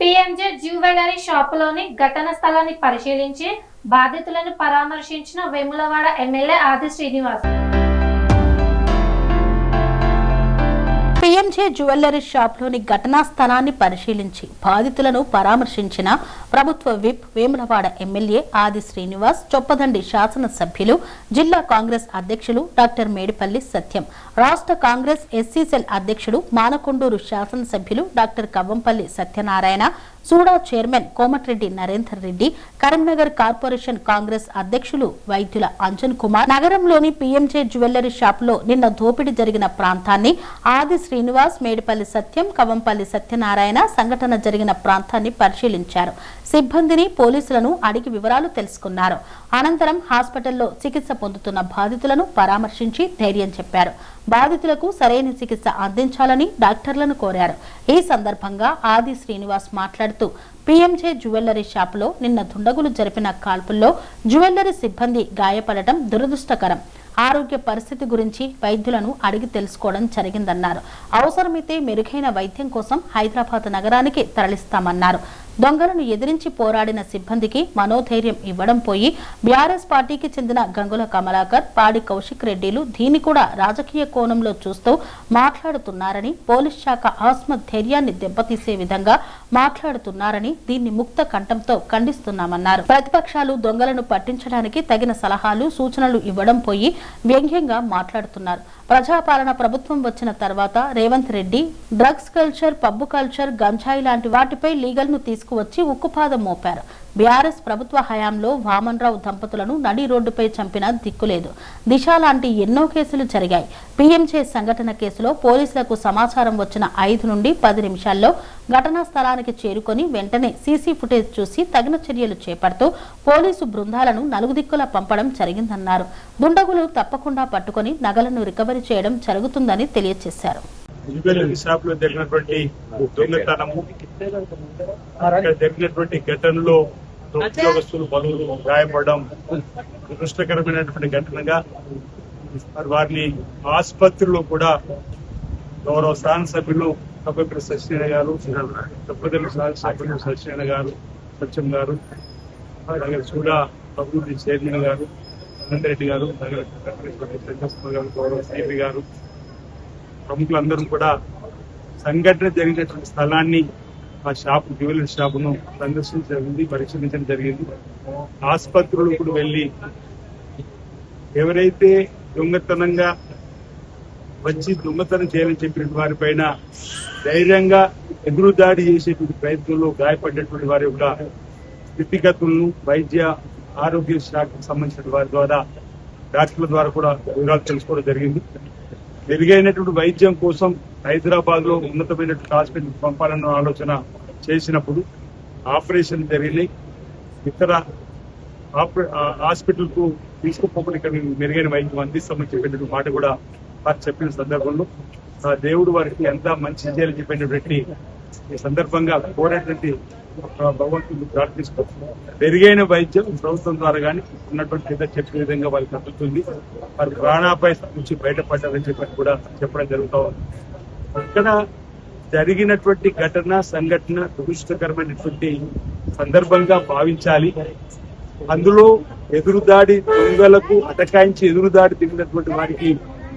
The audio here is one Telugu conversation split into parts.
పీఎంజే జ్యువెలరీ షాపులోని ఘటన స్థలాన్ని పరిశీలించి బాధితులను పరామర్శించిన వేములవాడ ఎమ్మెల్యే ఆది శ్రీనివాస్. పీఎంజే జ్యువెలరీ షాప్లోని ఘటనా స్థలాన్ని పరిశీలించి బాధితులను పరామర్శించిన ప్రభుత్వ విప్ వేములవాడ ఎమ్మెల్యే ఆది శ్రీనివాస్, చొప్పదండి శాసనసభ్యులు, జిల్లా కాంగ్రెస్ అధ్యక్షులు డాక్టర్ మేడిపల్లి సత్యం, రాష్ట్ర కాంగ్రెస్ ఎస్సీ సెల్ అధ్యక్షుడు మానకొండూరు శాసనసభ్యులు doctor Kavvampalli Satyanarayana, SUDA chairman Komatireddy Narender Reddy, Karimnagar corporation Congress అధ్యక్షులు వైద్యుల అంజన్ కుమార్ నగరంలోని పీఎంజే జ్యువెలరీ షాపులో నిన్న దోపిడీ జరిగిన ప్రాంతాన్ని ఆది శ్రీనివాస్, మేడిపల్లి సత్యం, కవ్వంపల్లి సత్యనారాయణ సంఘటన జరిగిన ప్రాంతాన్ని పరిశీలించారు. సిబ్బందిని, పోలీసులను అడిగి వివరాలు తెలుసుకున్నారు. అనంతరం హాస్పిటల్లో చికిత్స పొందుతున్న బాధితులను పరామర్శించి ధైర్యం చెప్పారు. బాధితులకు సరైన చికిత్స అందించాలని డాక్టర్లను కోరారు. ఈ సందర్భంగా ఆది శ్రీనివాస్ మాట్లాడుతూ పీఎంజే జ్యువెలరీ షాపులో నిన్న దుండగులు జరిపిన కాల్పుల్లో జ్యువెలరీ సిబ్బంది గాయపడటం దురదృష్టకరం. ఆరోగ్య పరిస్థితి గురించి వైద్యులను అడిగి తెలుసుకోవడం జరిగిందన్నారు. అవసరమైతే మెరుగైన వైద్యం కోసం హైదరాబాద్ నగరానికి తరలిస్తామన్నారు. దొంగలను ఎదిరించి పోరాడిన సిబ్బందికి మనోధైర్యం ఇవ్వడం పోయి బీఆర్ఎస్ పార్టీకి చెందిన గంగుల కమలాకర్, పాడి కౌశిక్ రెడ్డిలు దీన్ని కూడా రాజకీయ కోణంలో చూస్తూ మాట్లాడుతున్నారని, పోలీస్ శాఖ ఆత్మధైర్యాన్ని దెబ్బతీసే విధంగా మాట్లాడుతున్నారని దీన్ని ముక్త కంఠంతో ఖండిస్తున్నామన్నారు. ప్రతిపక్షాలు దొంగలను పట్టించడానికి తగిన సలహాలు, సూచనలు ఇవ్వడం పోయి వ్యంగ్యంగా మాట్లాడుతున్నారు. ప్రజాపాలన ప్రభుత్వం వచ్చిన తర్వాత Revanth Reddy drugs culture, pub culture, గంజాయి లాంటి వాటిపై లీగల్ ను తీసుకువచ్చి ఉక్కుపాదం మోపారు. బీఆర్ఎస్ ప్రభుత్వ హయాంలో వామన్రావు దంపతులను నడి రోడ్డుపై చంపిన దిక్కులేదు. దిశ లాంటి ఎన్నో కేసులు జరిగాయి. పీఎంజే సంఘటన కేసులో పోలీసులకు సమాచారం వచ్చిన 5 నుండి 10 నిమిషాల్లో ఘటనా స్థలానికి చేరుకొని వెంటనే సీసీ ఫుటేజ్ చూసి తగిన చర్యలు చేపడుతూ పోలీసు బృందాలను నలుగుదిక్కులా పంపడం జరిగిందన్నారు. దుండగులు తప్పకుండా పట్టుకొని నగలను రికవరీ చేయడం జరుగుతుందని తెలియజేశారు. జరిగినటువంటి ఘటనలో ఉద్యోగస్తులు పలువురు గాయపడడం దురదృష్టకరమైనటువంటి ఘటనగా వారిని ఆసుపత్రిలో కూడా గౌరవ శాసనసభ్యులు కవ్వంపల్లి సత్యనారాయణ గారు, చొప్పదండి శాసనసభ్యులు సత్యనారాయణ గారు, సత్యం గారు, అలాగే సూడా అభివృద్ధి చైర్మన్ గారు, రెడ్డి గారు, గౌరవ సిపి గారు, ప్రముఖులందరూ కూడా సంఘటన జరిగినటువంటి స్థలాన్ని, ఆ షాపు, జ్యువెలరీ షాపును సందర్శించడం జరిగింది, పరిశీలించడం జరిగింది. ఆసుపత్రులు కూడా వెళ్లి ఎవరైతే దొంగతనంగా వచ్చి దొంగతనం చేయాలని చెప్పిన వారిపైన ధైర్యంగా ఎదురుదాడి చేసేటువంటి ప్రయత్నంలో గాయపడినటువంటి వారి యొక్క స్థితిగతులను వైద్య ఆరోగ్య శాఖకు సంబంధించిన వారి ద్వారా, డాక్టర్ల ద్వారా కూడా వివరాలు తెలుసుకోవడం జరిగింది. మెరుగైనటువంటి వైద్యం కోసం హైదరాబాద్ లో ఉన్నతమైనటువంటి హాస్పిటల్ పంపాలన్న ఆలోచన చేసినప్పుడు ఆపరేషన్ జరిగినాయి. ఇతర హాస్పిటల్ కు తీసుకుపోకుండా ఇక్కడ మెరుగైన వైద్యం అందిస్తామని చెప్పినటువంటి మాట కూడా వారు చెప్పిన సందర్భంలో ఆ దేవుడు వారికి ఎంత మంచి చేయాలని చెప్పినటువంటి ఈ సందర్భంగా కోరేటువంటి భగవంతుడు ప్రార్థిస్తారు. మెరుగైన వైద్యం ప్రభుత్వం ద్వారా కానీ ఉన్నటువంటి పెద్ద చెప్పిన విధంగా వారికి అందుతుంది. వారి ప్రాణాపాయ నుంచి బయటపడ్డారని చెప్పి కూడా చెప్పడం జరుగుతూ ఉంది. ఇక్కడ జరిగినటువంటి సంఘటన దురదృష్టకరమైనటువంటి సందర్భంగా భావించాలి. అందులో ఎదురుదాడి దొంగలకు అటకాయించి ఎదురుదాడి దిగినటువంటి వారికి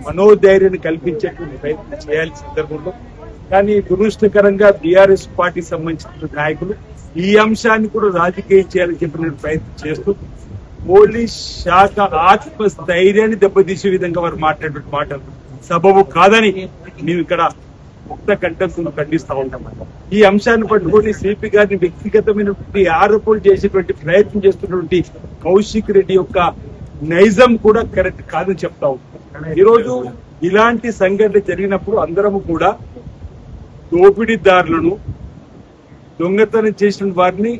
మనోధైర్యాన్ని కల్పించేటువంటి ప్రయత్నం చేయాల్సిన సందర్భంలో కానీ దురదృష్టకరంగా బీఆర్ఎస్ పార్టీకి సంబంధించిన నాయకులు ఈ అంశాన్ని కూడా రాజకీయం చేయాలని చెప్పిన ప్రయత్నం చేస్తూ పోలీస్ శాఖ ఆత్మస్థైర్యాన్ని దెబ్బతీసే విధంగా వారు మాట్లాడే మాటలు సబబు కాదని మేము ఇక్కడ ముక్త కంఠంతో ఖండిస్తా ఉంటాం. ఈ అంశాన్ని పట్టుకొని సిపి గారిని వ్యక్తిగతమైనటువంటి ఆరోపణలు చేసేటువంటి ప్రయత్నం చేస్తున్నటువంటి కౌశిక్ రెడ్డి యొక్క నైజం కూడా కరెక్ట్ కాదని చెప్తా ఉంటాం. ఈరోజు ఇలాంటి సంఘటన జరిగినప్పుడు అందరము కూడా దోపిడీదారులను, దొంగతనం చేసిన వారిని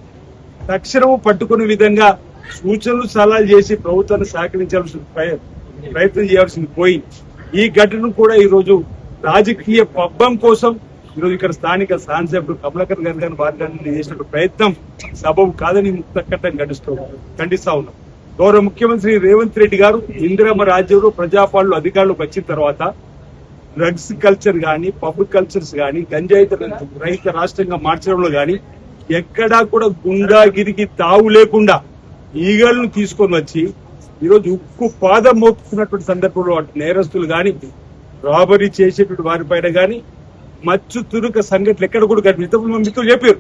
తక్షణము పట్టుకునే విధంగా సూచనలు సలహాలు చేసి ప్రభుత్వాన్ని సహకరించాల్సిన ప్రయత్నం చేయాల్సింది పోయి ఈ ఘటనను కూడా ఈరోజు రాజకీయ పబ్బం కోసం ఈరోజు ఇక్కడ స్థానిక శాసనసభ్యుడు కమలాకర్ గారి వారిని చేసిన ప్రయత్నం సబబు కాదని ముక్తకట్టం ఖండిస్తా ఉన్నాం. గౌరవ ముఖ్యమంత్రి రేవంత్ రెడ్డి గారు ఇందిరమ్మ రాజ్యంలో ప్రజాపాలన అధికారులకు వచ్చిన తర్వాత డ్రగ్స్ కల్చర్ గాని, పబ్ కల్చర్స్ గాని, గంజాయి రహిత రాష్ట్రంగా మార్చడంలో గాని ఎక్కడా కూడా గుండాగిరికి తావు లేకుండా ఈగలను తీసుకొని వచ్చి ఈరోజు ఉక్కు పాదం మోపుతున్నటువంటి సందర్భంలో అటు నేరస్తులు గాని రాబరీ చేసేటువంటి వారిపైన గాని మచ్చు తురుక సంఘటనలు ఎక్కడ కూడా కనిపిస్తాం. మా మిత్రులు చెప్పారు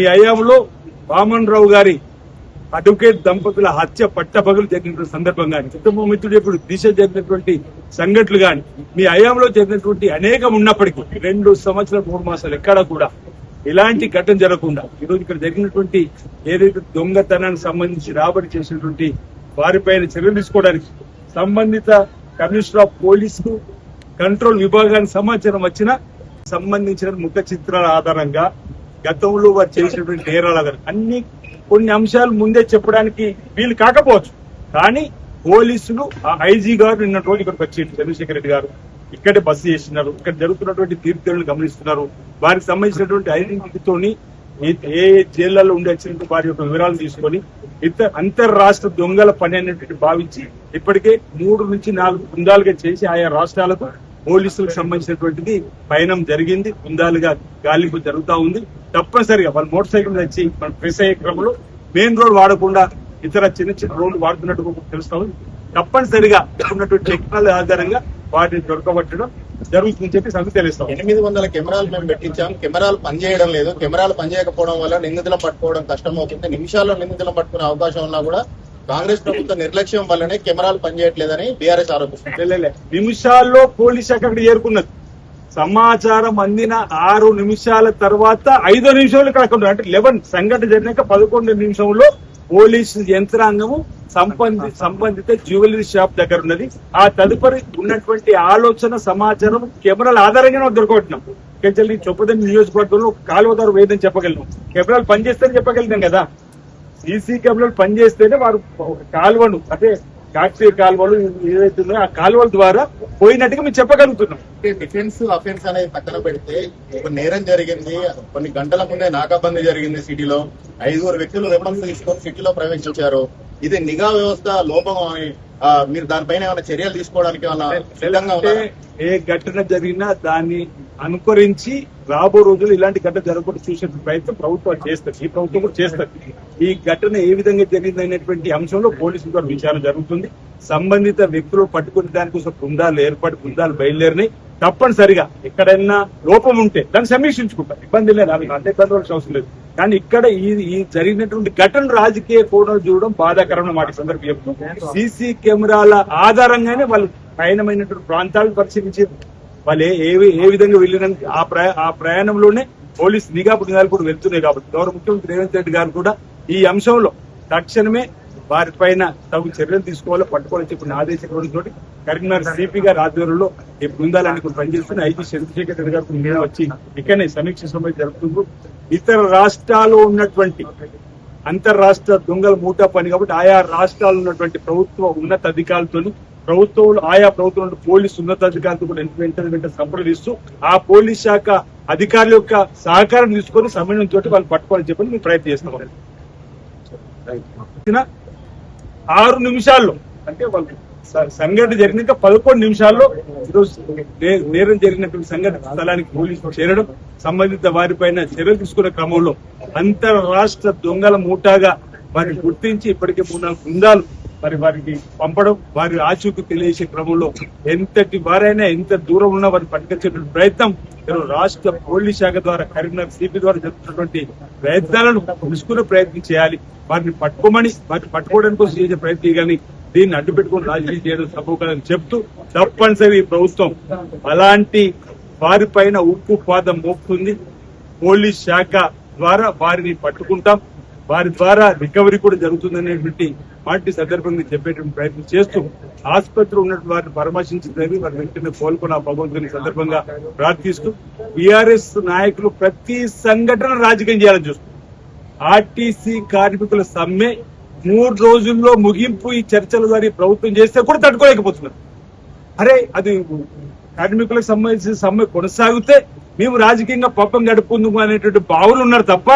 ఈ హయాంలో వామన్ రావు గారి అడ్వకేట్ దంపతుల హత్య పట్టపగలు జరిగినటువంటి సందర్భం కానీ కుటుంబ మిత్రులు చెప్పారు దిశ జరిగినటువంటి సంఘటనలు కానీ మీ హయాంలో జరిగినటువంటి అనేకం ఉన్నప్పటికీ 2 సంవత్సరాలు 3 మాసాలు ఎక్కడా కూడా ఇలాంటి ఘటన జరగకుండా ఈరోజు ఇక్కడ జరిగినటువంటి ఏదైతే దొంగతనానికి సంబంధించి రాబడి చేసినటువంటి వారిపైన చర్యలు తీసుకోవడానికి సంబంధిత కమిషనర్ ఆఫ్ పోలీసు కంట్రోల్ విభాగానికి సమాచారం వచ్చినా సంబంధించిన ముఖ చిత్రాల ఆధారంగా గతంలో వారు చేసినటువంటి నేరాల ఆధారంగా అన్ని కొన్ని అంశాలు ముందే చెప్పడానికి వీలు కాకపోవచ్చు. కానీ పోలీసులు ఆ ఐజీ గారు నిన్న రోజు ఇక్కడికి వచ్చి చంద్రశేఖర్ రెడ్డి గారు ఇక్కడే బస్సు చేస్తున్నారు. ఇక్కడ జరుగుతున్నటువంటి తీర్థులను గమనిస్తున్నారు. వారికి సంబంధించినటువంటి ఐడెంటిటీతోని ఏ జైళ్లలో ఉండి వచ్చినట్టు వారి యొక్క వివరాలు తీసుకొని అంతర్రాష్ట్ర దొంగల పని అనేటువంటి భావించి ఇప్పటికే 3 నుంచి 4 బృందాలుగా చేసి ఆయా రాష్ట్రాలకు పోలీసులకు సంబంధించినటువంటిది పయనం జరిగింది. బృందాలుగా గాలింపు జరుగుతూ ఉంది. తప్పనిసరిగా వాళ్ళు మోటార్ సైకిల్ తెచ్చి మన ప్రెస్ అయ్యే క్రమంలో మెయిన్ రోడ్ వాడకుండా ఇతర చిన్న చిన్న రోడ్లు వాడుతున్నట్టు తెలుస్తా ఉంది. తప్పనిసరిగా ఉన్నటువంటి టెక్నాలజీ ఆధారంగా వాటిని దొరకబట్టడం జరుగుతుందని చెప్పి సంగతి తెలుస్తాం. 800 కెమెరాలు మేము పెట్టించాం. కెమెరాలు పనిచేయడం లేదు. కెమెరాలు పనిచేయకపోవడం వల్ల నిందితులను పట్టుకోవడం కష్టం అవుతుంది. నిమిషాల్లో నిందితులను పట్టుకునే అవకాశం ఉన్నా కూడా కాంగ్రెస్ ప్రభుత్వ నిర్లక్ష్యం వల్లనే కెమెరాలు పనిచేయట్లేదని బీఆర్ఎస్ ఆరోపిస్తుంది. నిమిషాల్లో పోలీస్ శాఖ అక్కడ చేరుకున్నది. సమాచారం అందిన 6 నిమిషాల తర్వాత 5 నిమిషాలు కాకుండా అంటే 11 సంఘటన జరిగినాక 11 నిమిషంలో పోలీసు యంత్రాంగము సంబంధిత జ్యువెలరీ షాప్ దగ్గర ఉన్నది. ఆ తదుపరి ఉన్నటువంటి ఆలోచన సమాచారం కెమెరాల ఆధారంగానే దొరకబట్టినాం. కెంచల్లి చొప్పదండి నియోజకవర్గంలో కాలువదారు వేదని చెప్పగలను. కెమెరాలు పనిచేస్తేనే చెప్పగలిగినాం కదా. సీసీ కెమెరాలు పనిచేస్తేనే వారు కాలువను అంటే కాకతీయ కాలువలు ఏదైతే ఉన్నాయో ఆ కాలువల ద్వారా పోయినట్టుగా మేము చెప్పగలుగుతున్నాం. డిఫెన్స్ అఫెన్స్ అనేది పక్కన పెడితే ఒక నేరం జరిగింది. కొన్ని గంటల ముందే నాకాబందీ జరిగింది సిటీలో. 5 వ్యక్తులు వెపన్స్ తీసుకొని సిటీలో ప్రవేశించారు. ఇది నిఘా వ్యవస్థ లోపం. మీరు దానిపైన ఏమైనా చర్యలు తీసుకోవడానికి సిద్ధంగా ఉన్నారా? ఏ ఘటన జరిగినా దాన్ని అనుకరించి రాబో రోజులు ఇలాంటి ఘటన జరగకుండా చూసే ప్రయత్నం ప్రభుత్వం చేస్తుంది. ఈ ప్రభుత్వం కూడా చేస్తుంది. ఈ ఘటన ఏ విధంగా జరిగింది అనేటువంటి అంశంలో పోలీసుల ద్వారా విచారణ జరుగుతుంది. సంబంధిత వ్యక్తులు పట్టుకునే దానికోసం బృందాలు బయలుదేరినాయి. తప్పనిసరిగా ఎక్కడైనా లోపం ఉంటే దాన్ని సమీక్షించుకుంటారు. ఇబ్బంది లేదు, అవి అంటే ఇబ్బంది అవసరం లేదు. కానీ ఇక్కడ ఈ జరిగినటువంటి ఘటన రాజకీయ కోణాలు చూడడం బాధాకరమైన మాట సందర్భం చెప్తాం. సీసీ కెమెరాల ఆధారంగానే వాళ్ళు పయనమైనటువంటి ప్రాంతాలను పరిశీలించారు. వాళ్ళు ఏ విధంగా వెళ్ళిన ఆ ప్రయాణంలోనే పోలీస్ నిఘా బృందాలు కూడా వెళ్తున్నాయి. కాబట్టి గౌరవ ముఖ్యమంత్రి రేవంత్ రెడ్డి గారు కూడా ఈ అంశంలో తక్షణమే వారిపైన తగు చర్యలు తీసుకోవాలో పట్టుకోవాలని చెప్పిన ఆదేశించడంతో కరీంనగర్ సిపి గారి ఆధ్వర్యంలో ఈ బృందాలన్నీ కూడా పనిచేస్తున్నాయి. ఐజీ చంద్రశేఖర్ రెడ్డి గారు మీద వచ్చి ఇక్కడనే సమీక్ష సమావేశం జరుపుతూ ఇతర రాష్ట్రాల్లో ఉన్నటువంటి అంతర్రాష్ట్ర దొంగల మూటా పని కాబట్టి ఆయా రాష్ట్రాల్లో ఉన్నటువంటి ప్రభుత్వ ఉన్నతాధికారులతో ఆయా ప్రభుత్వం పోలీసు ఉన్నతాధికారులతో కూడా వెంటనే సంప్రదిస్తూ ఆ పోలీస్ శాఖ అధికారుల యొక్క సహకారం తీసుకొని సమన్వయంతో వాళ్ళు పట్టుకోవాలని చెప్పి మేము ప్రయత్నం చేస్తాం. 6 నిమిషాల్లో అంటే వాళ్ళు సంఘటన జరిగినాక 11 నిమిషాల్లో ఈరోజు నేరం జరిగినటువంటి సంఘటన స్థలానికి పోలీసులు చేరడం, సంబంధిత వారిపైన చర్యలు తీసుకునే క్రమంలో అంతర్రాష్ట్ర దొంగల మూటాగా వారిని గుర్తించి ఇప్పటికే 3-4 బృందాలు వారికి పంపడం, వారి ఆచూకీ తెలియజేసే క్రమంలో ఎంతటి వారైనా ఎంత దూరం ఉన్నా వారిని పట్టుకొచ్చేటువంటి ప్రయత్నం రాష్ట్ర పోలీస్ శాఖ ద్వారా కరీంనగర్ సిపి ద్వారా జరుగుతున్నటువంటి ప్రయత్నాలను తెలుసుకునే ప్రయత్నం చేయాలి. వారిని పట్టుకోవడానికి కోసం చేసే ప్రయత్నం చేయాలని దీన్ని అడ్డు పెట్టుకుని రాజకీయం చేయడం సభకాలని చెప్తూ తప్పనిసరి ప్రభుత్వం అలాంటి వారిపైన ఉక్కు పాదం మోపుతుంది. పోలీస్ శాఖ ద్వారా వారిని పట్టుకుంటాం, వారి ద్వారా రికవరీ కూడా జరుగుతుందనేటువంటి పార్టీ సందర్భంగా చెప్పేటువంటి ప్రయత్నం చేస్తూ ఆసుపత్రిలో ఉన్నటువంటి వారిని పరామర్శించిందని వారి వెంటనే కోలుకున్న భగవంతుని సందర్భంగా ప్రార్థిస్తూ బీఆర్ఎస్ నాయకులు ప్రతి సంఘటన రాజకీయం చేయాలని చూస్తున్నారు. ఆర్టీసీ కార్మికుల సమ్మె 3 రోజుల్లో ముగింపు ఈ చర్చల ద్వారా ప్రభుత్వం చేస్తే కూడా తట్టుకోలేకపోతున్నారు. అరే అది కార్మికులకు సంబంధించిన సమ్మె కొనసాగితే మేము రాజకీయంగా పాపం గడుపుకుందాం అనేటువంటి భావనలు ఉన్నారు తప్ప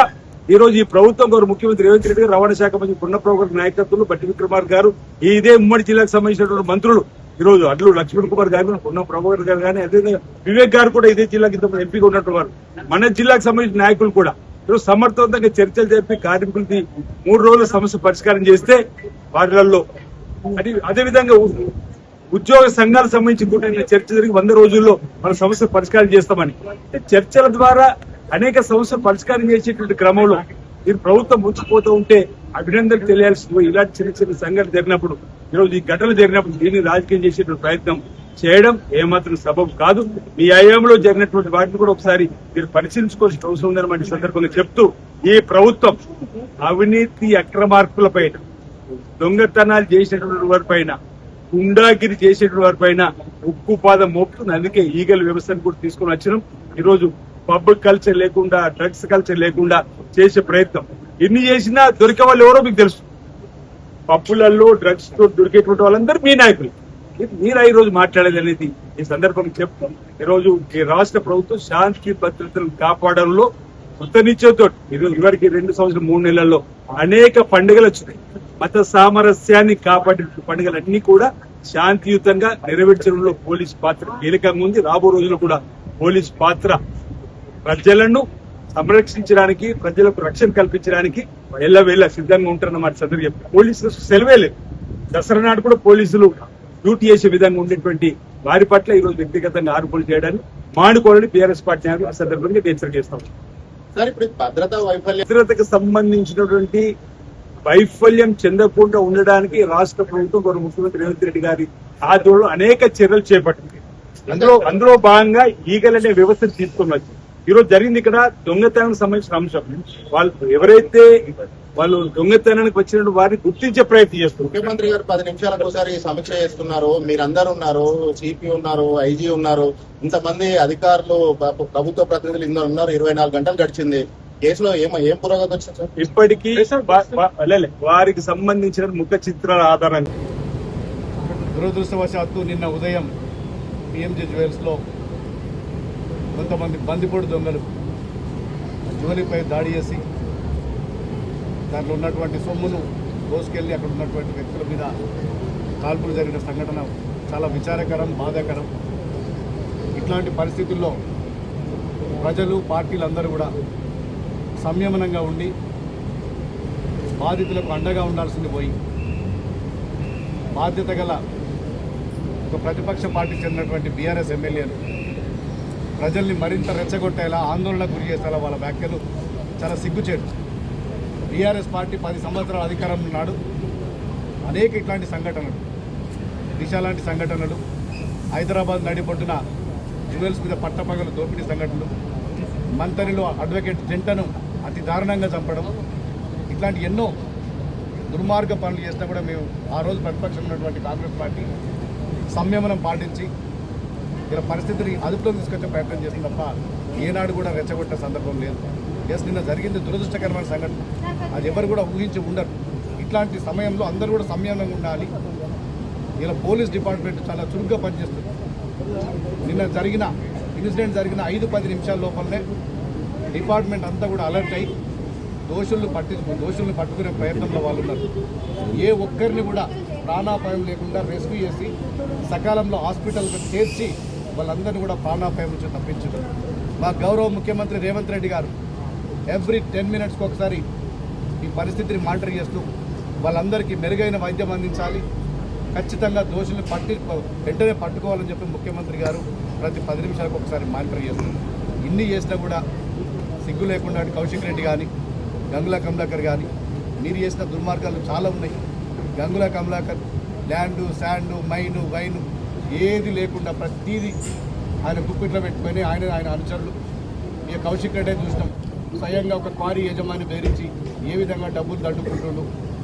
ఈ రోజు ఈ ప్రభుత్వం గౌరవ ముఖ్యమంత్రి రేవంత్ రెడ్డి గారు, రవాణా శాఖ మంత్రి పున్నప్రభు నాయకత్వంలో బట్టి విక్రమార్ గారు, ఇదే ఉమ్మడి జిల్లాకు సంబంధించినటువంటి మంత్రులు ఈ రోజు అడ్లు లక్ష్మణ్ కుమార్ గారు, పున్నప్రభు గారు కానీ అదేవిధంగా వివేక్ గారు కూడా ఇదే జిల్లాకి ఇంత ఎంపీగా ఉన్నట్టు వారు, మన జిల్లాకు సంబంధించిన నాయకులు కూడా ఈరోజు సమర్థవంతంగా చర్చలు జరిపి కార్మికులకి 3 రోజుల సమస్య పరిష్కారం చేస్తే వాటిలలో అదేవిధంగా ఉద్యోగ సంఘాలకు సంబంధించి కూడా చర్చ జరిగి 100 రోజుల్లో మన సమస్య పరిష్కారం చేస్తామని చర్చల ద్వారా అనేక సమస్యలు పరిష్కారం చేసేటువంటి క్రమంలో మీరు ప్రభుత్వం ముంచిపోతూ ఉంటే అభినందనలు తెలియాల్సింది. ఇలాంటి చిన్న చిన్న సంఘటనలు జరిగినప్పుడు ఈరోజు ఈ ఘటనలు జరిగినప్పుడు దీన్ని రాజకీయం చేసేటువంటి ప్రయత్నం చేయడం ఏమాత్రం సబబు కాదు. మీ హయాంలో జరిగినటువంటి వాటిని కూడా ఒకసారి మీరు పరిశీలించుకోవాల్సిన అవసరం ఉందని సందర్భంగా చెప్తూ ఈ ప్రభుత్వం అవినీతి అక్రమార్కుల పైన, దొంగతనాలు చేసినటువంటి వారి పైన, గుండాగిరి చేసేటువంటి వారి పైన ఉక్కుపాదం మోపుతుంది. అందుకే ఈగల వ్యవస్థను కూడా తీసుకుని వచ్చినాం. ఈరోజు పబ్ కల్చర్ లేకుండా, డ్రగ్స్ కల్చర్ లేకుండా చేసే ప్రయత్నం. ఎన్ని చేసినా దొరికే వాళ్ళు ఎవరో మీకు తెలుసు. పప్పులలో డ్రగ్స్ తో దొరికేటువంటి వాళ్ళందరూ మీ నాయకులు. మీరా ఈ రోజు మాట్లాడేది అనేది ఈ సందర్భంగా చెప్తాం. ఈరోజు ఈ రాష్ట్ర ప్రభుత్వం శాంతి భద్రతలను కాపాడంలో కృతనిశ్చయంతో ఇవరికి 2 సంవత్సరాలు 3 నెలల్లో అనేక పండుగలు వచ్చినాయి. మత సామరస్యాన్ని కాపాడే పండుగలన్నీ కూడా శాంతియుతంగా నెరవేర్చడంలో పోలీస్ పాత్ర కీలకంగా ఉంది. రాబో రోజుల్లో కూడా పోలీస్ పాత్ర ప్రజలను సంరక్షించడానికి, ప్రజలకు రక్షణ కల్పించడానికి ఎల్లవేళ సిద్ధంగా ఉంటారన్నమాట. సందర్భంగా పోలీసులకు సెలవే లేదు. దసరా నాడు కూడా పోలీసులు డ్యూటీ చేసే విధంగా ఉండేటువంటి వారి పట్ల ఈరోజు వ్యక్తిగతంగా ఆరోపణలు చేయడాన్ని మానుకోవాలని బీఆర్ఎస్ పార్టీ సందర్భంగా హెచ్చరిక చేస్తాం. సార్, ఇప్పుడు భద్రతకు సంబంధించినటువంటి వైఫల్యం చెందకుండా ఉండడానికి రాష్ట్ర ప్రభుత్వం గౌరవ ముఖ్యమంత్రి రేవంత్ రెడ్డి గారి ఆధ్వర్యంలో అనేక చర్యలు చేపట్టింది. అందులో భాగంగా ఈగల్ అనే వ్యవస్థను తీసుకున్నది. ఈరోజు జరిగింది ఇక్కడ దొంగతనానికి సంబంధించిన అంశం. వాళ్ళు దొంగతనానికి వచ్చిన వారిని గుర్తించే ప్రయత్నం చేస్తున్నారు. ముఖ్యమంత్రి గారు 10 నిమిషాలకు ఒకసారి సమీక్ష చేస్తున్నారు. మీరందరూ ఉన్నారు, సిపి ఉన్నారు, ఐజీ ఉన్నారు, ఇంతమంది అధికారులు, ప్రభుత్వ ప్రతినిధులు ఇందరూ ఉన్నారు. 24 గంటలు గడిచింది. కేసులో ఏం పురోగతి వచ్చింది సార్? ఇప్పటికీ వారికి సంబంధించిన ముఖ చిత్రాల ఆధారంగా దురదృష్టవశాత్తు నిన్న ఉదయం పిఎంజే జ్యువెల్స్ లో కొంతమంది బందిపోటు దొంగలు జ్యువెలరీపై దాడి చేసి దాంట్లో ఉన్నటువంటి సొమ్మును దోసుకెళ్లి అక్కడ ఉన్నటువంటి వ్యక్తుల మీద కాల్పులు జరిగిన సంఘటన చాలా విచారకరం, బాధాకరం. ఇట్లాంటి పరిస్థితుల్లో ప్రజలు, పార్టీలందరూ కూడా సంయమనంగా ఉండి బాధితులకు అండగా ఉండాల్సింది పోయి బాధ్యత గల ఒక ప్రతిపక్ష పార్టీకి చెందినటువంటి బీఆర్ఎస్ ఎమ్మెల్యేలు ప్రజల్ని మరింత రెచ్చగొట్టేలా, ఆందోళనకు గురి చేసేలా వాళ్ళ వ్యాఖ్యలు చాలా సిగ్గుచేటు. బీఆర్ఎస్ పార్టీ 10 సంవత్సరాల అధికారంలో ఉన్నాడు. అనేక ఇట్లాంటి సంఘటనలు, దిశ లాంటి సంఘటనలు, హైదరాబాద్ నడిబొడ్డున జ్యువెల్స్ మీద పట్టపగలు దోపిడీ సంఘటనలు, మంతరిలో అడ్వకేట్ జంటను అతి దారుణంగా చంపడం, ఇట్లాంటి ఎన్నో దుర్మార్గ పనులు చేసినా కూడా మేము ఆ రోజు ప్రతిపక్షం ఉన్నటువంటి కాంగ్రెస్ పార్టీ సంయమనం పాటించి ఇలా పరిస్థితిని అదుపులో తీసుకొచ్చే ప్రయత్నం చేస్తుంది తప్ప ఏనాడు కూడా రెచ్చగొట్టే సందర్భం లేదు. నిన్న జరిగింది దురదృష్టకరమైన సంఘటన. అది ఎవరు కూడా ఊహించి ఉండరు. ఇట్లాంటి సమయంలో అందరూ కూడా సంయమనంగా ఉండాలి. ఇలా పోలీస్ డిపార్ట్మెంట్ చాలా చురుగ్గా పనిచేస్తుంది. నిన్న జరిగిన ఇన్సిడెంట్ జరిగిన 5-10 నిమిషాల లోపలనే డిపార్ట్మెంట్ అంతా కూడా అలర్ట్ అయ్యి దోషుల్ని పట్టుకునే ప్రయత్నంలో వాళ్ళు ఉన్నారు. ఏ ఒక్కరిని కూడా ప్రాణాపాయం లేకుండా రెస్క్యూ చేసి సకాలంలో హాస్పిటల్కి చేర్చి వాళ్ళందరినీ కూడా ప్రాణాపాయం నుంచి తప్పించుతారు. మా గౌరవ ముఖ్యమంత్రి రేవంత్ రెడ్డి గారు ఎవ్రీ 10 మినిట్స్కి ఒకసారి ఈ పరిస్థితిని మానిటర్ చేస్తూ వాళ్ళందరికీ మెరుగైన వైద్యం అందించాలి, ఖచ్చితంగా దోషుల్ని వెంటనే పట్టుకోవాలని చెప్పి ముఖ్యమంత్రి గారు ప్రతి 10 నిమిషాలకు ఒకసారి మానిటర్ చేస్తారు. ఇన్ని చేసినా కూడా సిగ్గు లేకుండా కౌశిక్ రెడ్డి కానీ, గంగుల కమలాకర్ కానీ మీరు చేసిన దుర్మార్గాలు చాలా ఉన్నాయి. Gangula Kamalakar land, sand, mine, wine ఏది లేకుండా ప్రతిదీ ఆయన గుప్పిట్లో పెట్టుకొని ఆయన అనుచరులు. ఇక కౌశిక్ రెడ్డి చూసినాం, స్వయంగా ఒక క్వారీ యజమాని బెదిరించి ఏ విధంగా డబ్బులు దండుకుంటుండు,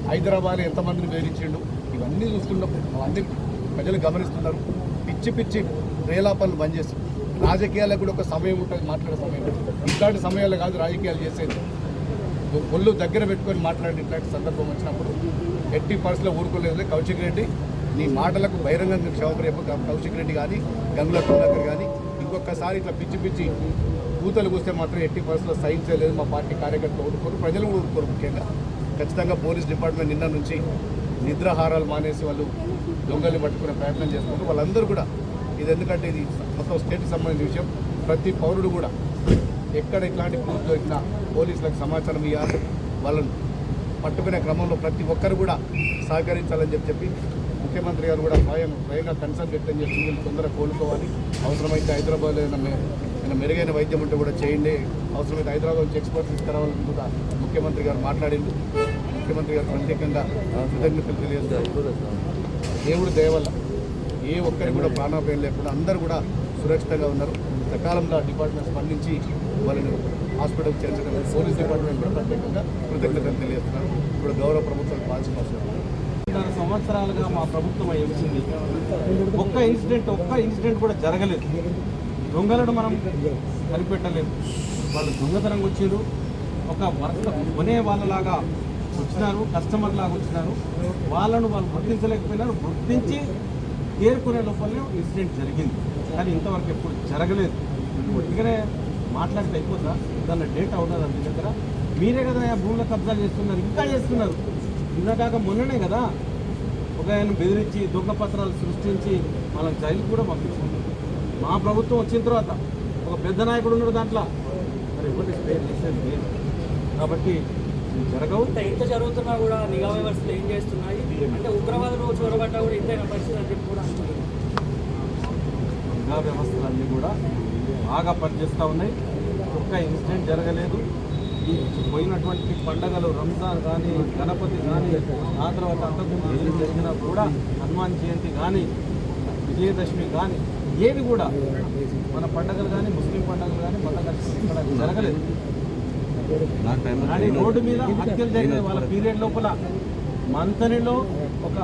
హైదరాబాద్ ఎంతమందిని బెదిరించిండు, ఇవన్నీ చూస్తున్నాం. అవన్నీ ప్రజలు గమనిస్తున్నారు. పిచ్చి రేలాపనలు బంద్ చేసి రాజకీయాలకు కూడా ఒక సమయం ఉంటుంది, మాట్లాడే సమయం. ఇట్లాంటి సమయాలు కాదు రాజకీయాలు చేసేది. ఒళ్ళు దగ్గర పెట్టుకొని మాట్లాడే ఇట్లాంటి సందర్భం వచ్చినప్పుడు ఎట్టి పరిస్థితుల్లో ఊరుకోలేదు. కౌశిక్ రెడ్డి నీ మాటలకు బహిరంగంగా క్షమాపణ చెప్పు. కౌశిక్ రెడ్డి కానీ, గంగుల కమలాకర్ కానీ ఇంకొకసారి ఇట్లా పిచ్చి కూతలు కూస్తే మాత్రం ఎట్టి పరిస్థితుల్లో సైన్ చేయలేదు. మా పార్టీ కార్యకర్తలు ఊరుకోరు, ప్రజలు కూడా ఊరుకోరు. ముఖ్యంగా ఖచ్చితంగా పోలీస్ డిపార్ట్మెంట్ నిన్న నుంచి నిద్రాహారాలు మానేసి వాళ్ళు దొంగల్ని పట్టుకునే ప్రయత్నం చేస్తున్నారు. వాళ్ళందరూ కూడా ఇది ఎందుకంటే ఇది మొత్తం స్టేట్కి సంబంధించిన విషయం. ప్రతి పౌరుడు కూడా ఎక్కడ ఇట్లాంటి క్లూస్ దొరికినా పోలీసులకు సమాచారం ఇవ్వాలి. వాళ్ళని పట్టుకునే క్రమంలో ప్రతి ఒక్కరు కూడా సహకరించాలని చెప్పి ముఖ్యమంత్రి గారు కూడా స్వయంగా కన్సర్న్ వ్యక్తం చేసి వీళ్ళు తొందరగా కోలుకోవాలి. అవసరమైతే హైదరాబాద్ ఏదైనా మెరుగైన వైద్యం ఉంటే కూడా చేయండి, అవసరమైతే హైదరాబాద్ నుంచి ఎక్స్పర్ట్స్ తీసుకురావాలని కూడా ముఖ్యమంత్రి గారు మాట్లాడింది. ముఖ్యమంత్రి గారు ప్రత్యేకంగా కృతజ్ఞతలు తెలియజేస్తారు. దేవుడు దయ వల్ల ఏ ఒక్కరికి కూడా ప్రాణాపాయం లేకుండా అందరూ కూడా సురక్షితంగా ఉన్నారు. సకాలంలో డిపార్ట్మెంట్ స్పందించి వాళ్ళని హాస్పిటల్కి చేర్చడం, పోలీస్ డిపార్ట్మెంట్ కూడా ప్రత్యేకంగా కృతజ్ఞతలు తెలియజేస్తున్నారు. ఇప్పుడు గౌరవ ప్రభుత్వం పాల్చుకోవాల్సిన 4 సంవత్సరాలుగా మా ప్రభుత్వం వచ్చింది, ఒక్క ఇన్సిడెంట్ కూడా జరగలేదు. దొంగలను మనం కనిపెట్టలేదు. వాళ్ళు దొంగతనంగా వచ్చారు, ఒక వరుస కొనే వాళ్ళలాగా వచ్చినారు, కస్టమర్ లాగా వచ్చినారు. వాళ్ళు గుర్తించలేకపోయినారు. గుర్తించి తేరుకునే లోపలనే ఇన్సిడెంట్ జరిగింది. కానీ ఇంతవరకు ఎప్పుడు జరగలేదు. అందుకనే మాట్లాడితే అయిపోతా, దాని డేటా ఉన్నది మీ దగ్గర. మీరే కదా భూముల కబ్జాలు చేస్తున్నారు, ఇంకా చేస్తున్నారు. నిన్నగాక మొన్ననే కదా ఒక ఆయన బెదిరించి దొంగ పత్రాలు సృష్టించి వాళ్ళకి జైలు కూడా పంపించారు. మా ప్రభుత్వం వచ్చిన తర్వాత ఒక పెద్ద నాయకుడు ఉన్నాడు దాంట్లో, మరి ఎవరి స్పేర్ చేసేది లేదు. కాబట్టి జరగవు. ఇంత జరుగుతున్నా కూడా నిఘా వ్యవస్థలు ఏం చేస్తున్నాయి అంటే ఉగ్రవాదులు చొరబడ్డా కూడా ఇంతైనా పరిస్థితి అని చెప్పి కూడా అంటున్నారు. నిఘా వ్యవస్థలన్నీ కూడా బాగా పనిచేస్తూ ఉన్నాయి. ఒక్క ఇన్సిడెంట్ జరగలేదు. ఈ పోయినటువంటి పండగలు రంజాన్ కానీ, గణపతి కానీ, ఆ తర్వాత అంతకుముందు ఏది జరిగినా కూడా హనుమాన్ జయంతి కానీ, విజయదశమి కానీ ఏది కూడా మన పండగలు కానీ, ముస్లిం పండుగలు కానీ మత ఇక్కడ జరగలేదు. కానీ రోడ్డు మీద హత్యలు జరిగిన వాళ్ళ పీరియడ్ లోపల మంతనిలో ఒక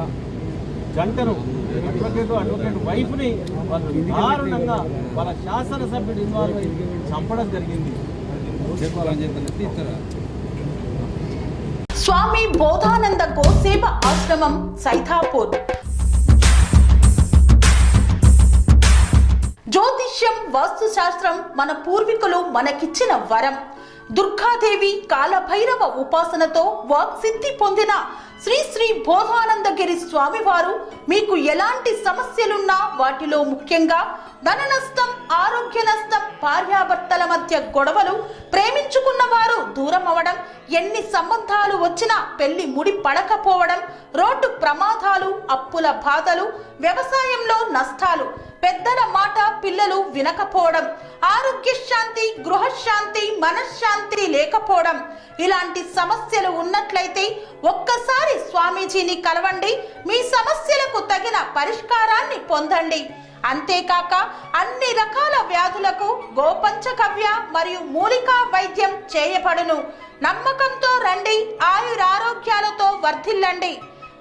జంటను అడ్వకేట్ వైఫ్ని వాళ్ళు దారుణంగా వాళ్ళ శాసనసభ్యుడు ఇన్వాల్వ్ అయ్యి చంపడం జరిగింది. స్వామి బోధానంద గోసేవ ఆశ్రమం సైథాపూర్. జ్యోతిష్యం, వాస్తుశాస్త్రం మన పూర్వీకులు మనకిచ్చిన వరం. దుర్గాదేవి, కాలభైరవ ఉపాసనతో వాక్సిద్ధి పొందిన శ్రీ శ్రీ బోధానందగిరి స్వామివారు మీకు ఎలాంటి సమస్యలున్నా, వాటిలో ముఖ్యంగా ధన నష్టం, ఆరోగ్య నష్టం, భార్యాభర్తల మధ్య గొడవలు, ప్రేమించుకున్న వారు దూరం అవడం, ఎన్ని సంబంధాలు వచ్చినా పెళ్లి ముడి పడకపోవడం, రోడ్డు ప్రమాదాలు, అప్పుల బాధలు, వ్యవసాయంలో నష్టాలు, పెద్దల మాట పిల్లలు వినకపోవడం, ఆరోగ్య శాంతి, గృహశాంతి, మనశ్శాంతి లేకపోవడం, ఇలాంటి సమస్యలు ఉన్నట్లయితే ఒక్కసారి స్వామీజీని కలవండి. మీ సమస్యలకు తగిన పరిష్కారాన్ని పొందండి. అంతేకాక అన్ని రకాల వ్యాధులకు గోపంచకవ్య మరియు మూలికా వైద్యం చేయబడును. నమ్మకంతో రండి, ఆయురారోగ్యాలతో వర్ధిల్లండి.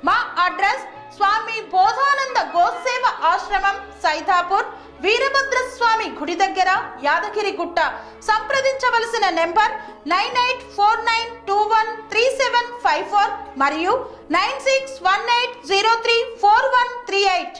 మా అడ్రస్ స్వామి బోధానంద గోసేవ ఆశ్రమం సైథాపూర్, వీరభద్రస్వామి గుడి దగ్గర, యాదగిరిగుట్ట. సంప్రదించవలసిన నెంబర్ 9849213754 మరియు 9618034138.